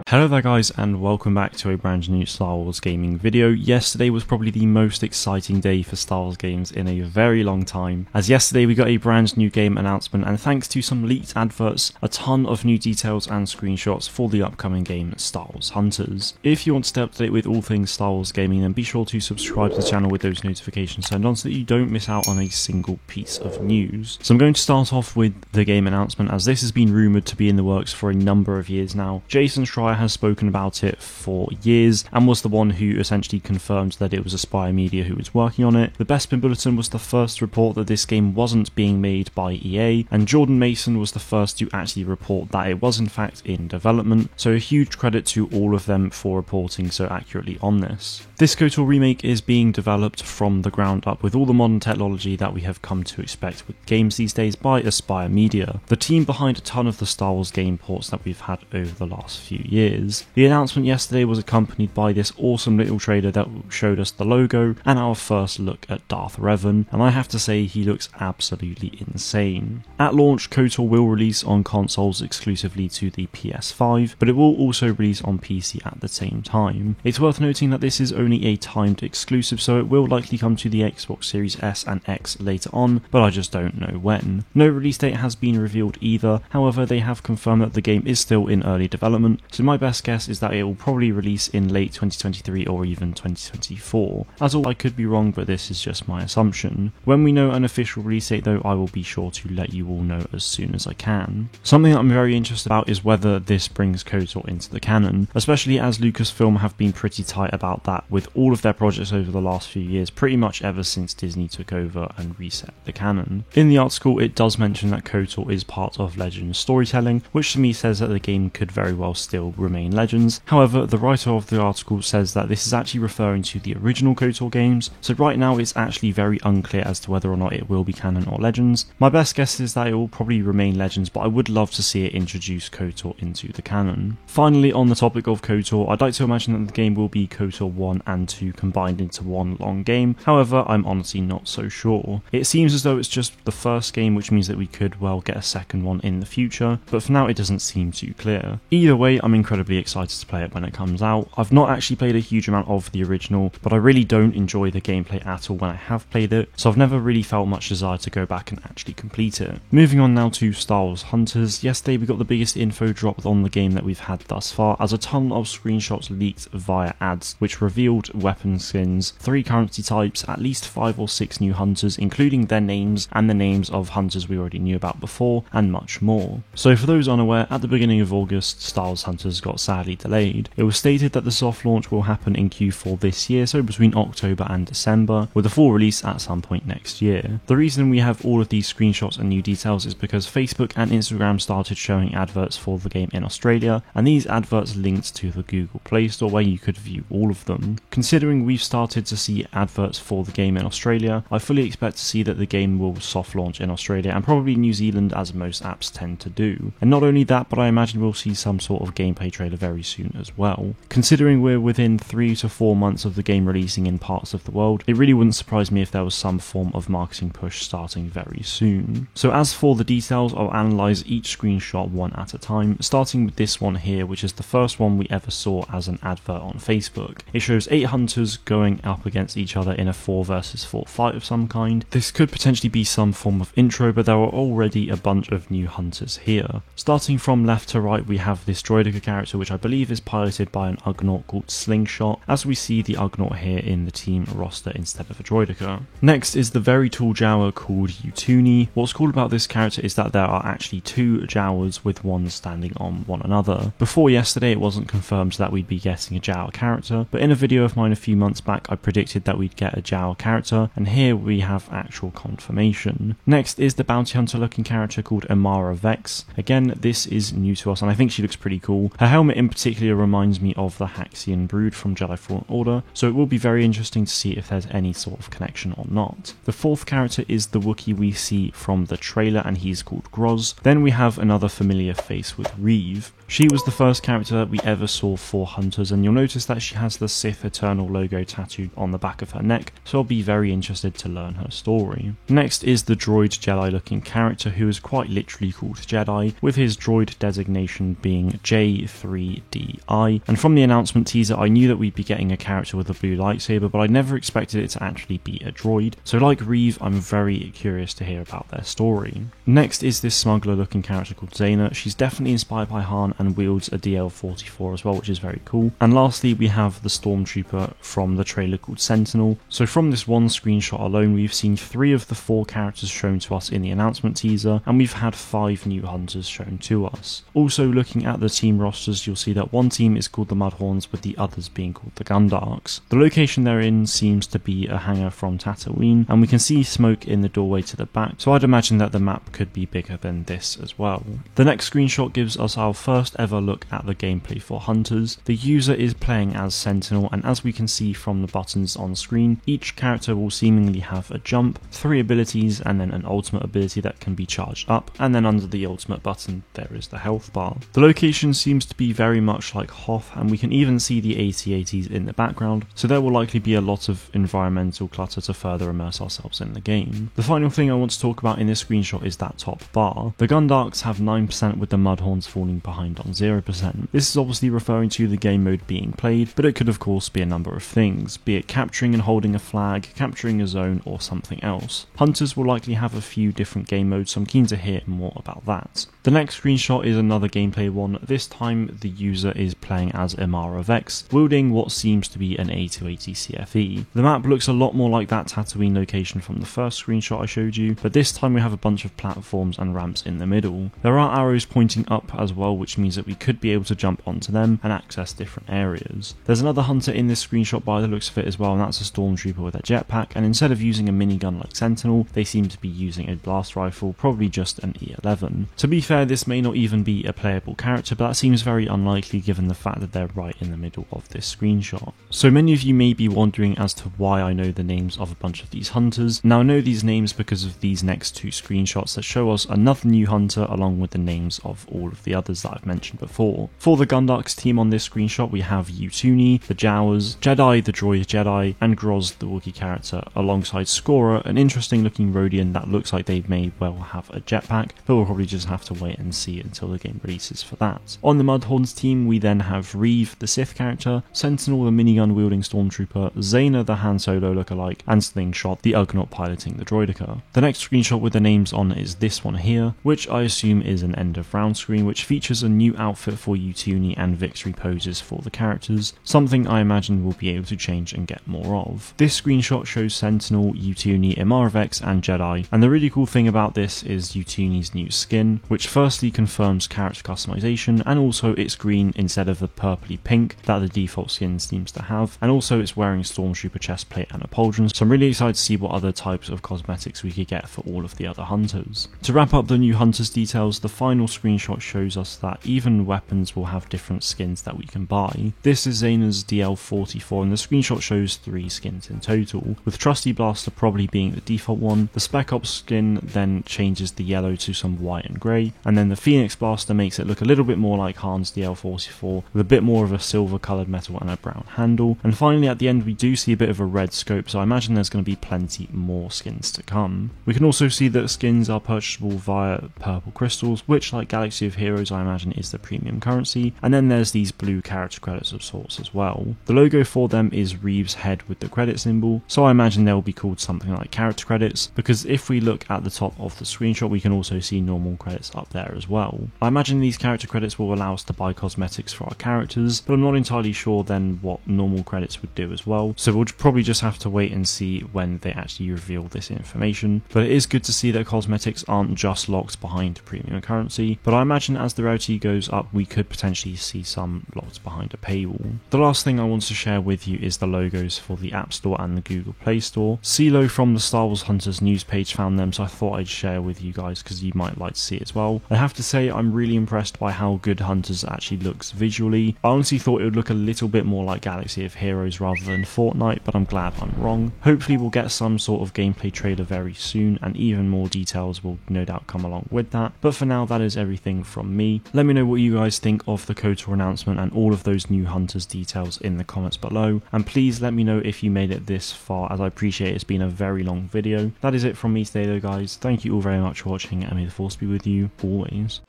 Hello there guys, and welcome back to a brand new Star Wars gaming video. Yesterday was probably the most exciting day for Star Wars games in a very long time, as yesterday we got a brand new game announcement, and thanks to some leaked adverts, a ton of new details and screenshots for the upcoming game Star Wars Hunters. If you want to stay up to date with all things Star Wars gaming, then be sure to subscribe to the channel with those notifications turned on so that you don't miss out on a single piece of news. So I'm going to start off with the game announcement, as this has been rumoured to be in the works for a number of years now. Jason Schreier has spoken about it for years and was the one who essentially confirmed that it was Aspyr Media who was working on it. The Bespin Bulletin was the first to report that this game wasn't being made by EA, and Jordan Mason was the first to actually report that it was in fact in development, so a huge credit to all of them for reporting so accurately on this. This KOTOR remake is being developed from the ground up with all the modern technology that we have come to expect with games these days by Aspyr Media, the team behind a ton of the Star Wars game ports that we've had over the last few years. The announcement yesterday was accompanied by this awesome little trailer that showed us the logo and our first look at Darth Revan, and I have to say he looks absolutely insane. At launch, KOTOR will release on consoles exclusively to the PS5, but it will also release on PC at the same time. It's worth noting that this is only a timed exclusive, so it will likely come to the Xbox Series S and X later on, but I just don't know when. No release date has been revealed either, however they have confirmed that the game is still in early development, so my best guess is that it will probably release in late 2023 or even 2024. As all, I could be wrong, but this is just my assumption. When we know an official release date though, I will be sure to let you all know as soon as I can. Something that I'm very interested about is whether this brings KOTOR into the canon, especially as Lucasfilm have been pretty tight about that with all of their projects over the last few years, pretty much ever since Disney took over and reset the canon. In the article it does mention that KOTOR is part of Legends storytelling, which to me says that the game could very well still remain Legends. However, the writer of the article says that this is actually referring to the original KOTOR games, so right now it's actually very unclear as to whether or not it will be canon or Legends. My best guess is that it will probably remain Legends, but I would love to see it introduce KOTOR into the canon. Finally, on the topic of KOTOR, I'd like to imagine that the game will be KOTOR 1 and 2 combined into one long game, however I'm honestly not so sure. It seems as though it's just the first game, which means that we could well get a second one in the future, but for now it doesn't seem too clear. Either way, I'm incredibly excited to play it when it comes out. I've not actually played a huge amount of the original, but I really don't enjoy the gameplay at all when I have played it, so I've never really felt much desire to go back and actually complete it. Moving on now to Star Wars Hunters, yesterday we got the biggest info drop on the game that we've had thus far, as a ton of screenshots leaked via ads, which revealed weapon skins, 3 currency types, at least 5 or 6 new hunters, including their names and the names of hunters we already knew about before, and much more. So for those unaware, at the beginning of August, Star Wars Hunters got sadly delayed. It was stated that the soft launch will happen in Q4 this year, so between October and December, with a full release at some point next year. The reason we have all of these screenshots and new details is because Facebook and Instagram started showing adverts for the game in Australia, and these adverts linked to the Google Play Store where you could view all of them. Considering we've started to see adverts for the game in Australia, I fully expect to see that the game will soft launch in Australia and probably New Zealand, as most apps tend to do. And not only that, but I imagine we'll see some sort of gameplay trailer very soon as well. Considering we're within 3 to 4 months of the game releasing in parts of the world, it really wouldn't surprise me if there was some form of marketing push starting very soon. So as for the details, I'll analyse each screenshot one at a time, starting with this one here, which is the first one we ever saw as an advert on Facebook. It shows 8 hunters going up against each other in a 4 versus 4 fight of some kind. This could potentially be some form of intro, but there are already a bunch of new hunters here. Starting from left to right, we have this droideka character, which I believe is piloted by an Ugnaught called Slingshot, as we see the Ugnaught here in the team roster instead of a droideka. Next is the very tall Jawa called Utuni. What's cool about this character is that there are actually 2 Jawas with one standing on one another. Before yesterday it wasn't confirmed that we'd be getting a Jawa character, but in a video of mine a few months back I predicted that we'd get a Jawa character, and here we have actual confirmation. Next is the bounty hunter looking character called Amara Vex. Again, this is new to us and I think she looks pretty cool. Her helmet in particular reminds me of the Haxian Brood from Jedi Fallen Order, so it will be very interesting to see if there's any sort of connection or not. The fourth character is the Wookiee we see from the trailer, and he's called Groz. Then we have another familiar face with Reeve. She was the first character that we ever saw for Hunters, and you'll notice that she has the Sith Eternal logo tattooed on the back of her neck, so I'll be very interested to learn her story. Next is the droid Jedi looking character, who is quite literally called Jedi, with his droid designation being J 3DI. And from the announcement teaser, I knew that we'd be getting a character with a blue lightsaber, but I never expected it to actually be a droid. So like Reeve, I'm very curious to hear about their story. Next is this smuggler looking character called Zayna. She's definitely inspired by Han and wields a DL-44 as well, which is very cool. And lastly, we have the stormtrooper from the trailer called Sentinel. So from this one screenshot alone, we've seen 3 of the 4 characters shown to us in the announcement teaser, and we've had 5 new hunters shown to us. Also, looking at the team rosters, you'll see that one team is called the Mudhorns, with the others being called the Gundarks. The location they're in seems to be a hangar from Tatooine, and we can see smoke in the doorway to the back, so I'd imagine that the map could be bigger than this as well. The next screenshot gives us our first ever look at the gameplay for hunters. The user is playing as Sentinel, and as we can see from the buttons on screen, each character will seemingly have a jump, 3 abilities, and then an ultimate ability that can be charged up, and then under the ultimate button there is the health bar. The location seems to be very much like Hoth, and we can even see the AT-ATs in the background, so there will likely be a lot of environmental clutter to further immerse ourselves in the game. The final thing I want to talk about in this screenshot is that top bar. The Gundarks have 9% with the Mudhorns falling behind on 0%. This is obviously referring to the game mode being played, but it could of course be a number of things, be it capturing and holding a flag, capturing a zone, or something else. Hunters will likely have a few different game modes, so I'm keen to hear more about that. The next screenshot is another gameplay one. This time the user is playing as Imara Vex, wielding what seems to be an A280 CFE. The map looks a lot more like that Tatooine location from the first screenshot I showed you, but this time we have a bunch of platforms and ramps in the middle. There are arrows pointing up as well, which means that we could be able to jump onto them and access different areas. There's another hunter in this screenshot by the looks of it as well, and that's a stormtrooper with a jetpack, and instead of using a minigun like Sentinel, they seem to be using a blast rifle, probably just an E11. To be fair, this may not even be a playable character, but that seems very unlikely given the fact that they're right in the middle of this screenshot. So many of you may be wondering as to why I know the names of a bunch of these hunters. Now I know these names because of these next 2 screenshots that show us another new hunter along with the names of all of the others that I've mentioned before. For the Gundarks team on this screenshot, we have Utuni, the Jawas, Jedi the droid Jedi, and Groz the Wookiee character, alongside Scorer, an interesting looking Rodian that looks like they may well have a jetpack, but we'll probably just have to wait and see until the game releases for that. On the Mudhorns team, we then have Reeve, the Sith character, Sentinel, the minigun wielding stormtrooper, Zayna, the Han Solo lookalike, and Slingshot, the Ugnaught piloting the droideka. The next screenshot with the names on is this one here, which I assume is an end of round screen, which features a new outfit for Utuni and victory poses for the characters, something I imagine we'll be able to change and get more of. This screenshot shows Sentinel, Utuni, Imara Vex, and Jedi, and the really cool thing about this is Utuni's new skin, which firstly confirms character customization, and also it's green instead of the purpley pink that the default skin seems to have, and also it's wearing stormtrooper chestplate and a pauldron, so I'm really excited to see what other types of cosmetics we could get for all of the other hunters. To wrap up the new hunters details, the final screenshot shows us that even weapons will have different skins that we can buy. This is Zayna's DL-44, and the screenshot shows 3 skins in total, with Trusty Blaster probably being the default one. The Spec Ops skin then changes the yellow to some white and grey, and then the Phoenix Blaster makes it look a little bit more like Han's DL-44, with a bit more of a silver coloured metal and a brown handle. And finally at the end we do see a bit of a red scope, so I imagine there's going to be plenty more skins to come. We can also see that skins are purchasable via purple crystals, which like Galaxy of Heroes I imagine is the premium currency, and then there's these blue character credits of sorts as well. The logo for them is Reeve's head with the credit symbol, so I imagine they'll be called something like character credits, because if we look at the top of the screenshot we can also see normal credits up there as well. I imagine these character credits will allow us to buy cosmetics for our characters, but I'm not entirely sure then what normal credits would do as well, so we'll probably just have to wait and see when they actually reveal this information. But it is good to see that cosmetics aren't just locked behind premium currency, but I imagine as the rarity goes up we could potentially see some locked behind a paywall. The last thing I want to share with you is the logos for the App Store and the Google Play Store. CeeLo from the Star Wars Hunters news page found them, so I thought I'd share with you guys because you might like to see it as well. I have to say I'm really impressed by how good Hunters actually looks visually. I honestly thought it would look a little bit more like Galaxy of Heroes rather than Fortnite, but I'm glad I'm wrong. Hopefully we'll get some sort of gameplay trailer very soon, and even more details will no doubt come along with that. But for now that is everything from me. Let me know what you guys think of the KOTOR announcement and all of those new Hunters details in the comments below, and please let me know if you made it this far, as I appreciate it's been a very long video. That is it from me today though guys, thank you all very much for watching, and may the force be with you always.